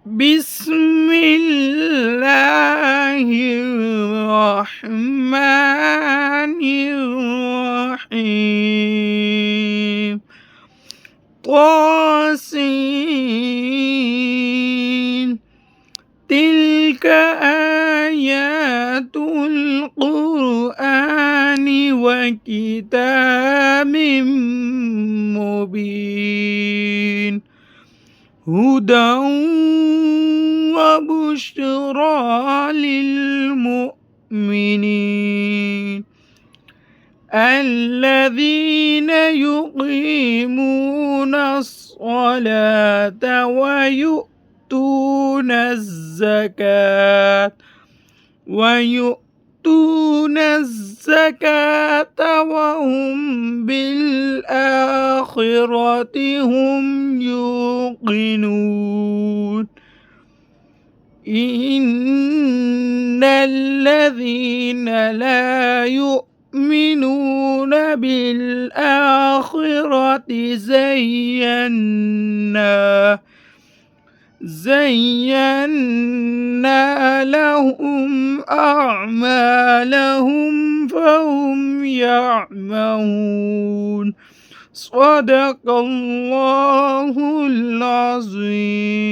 بسم الله الرحمن الرحيم طاسين تلك آيات القرآن وكتاب مبين هدى وبشرى للمؤمنين الذين يقيمون الصلاة ويؤتون الزكاة وهم بالآخرة هم يوقنون إن الذين لا يؤمنون بالآخرة زينا لهم أعمالهم فهم يعمهون صدق الله العظيم.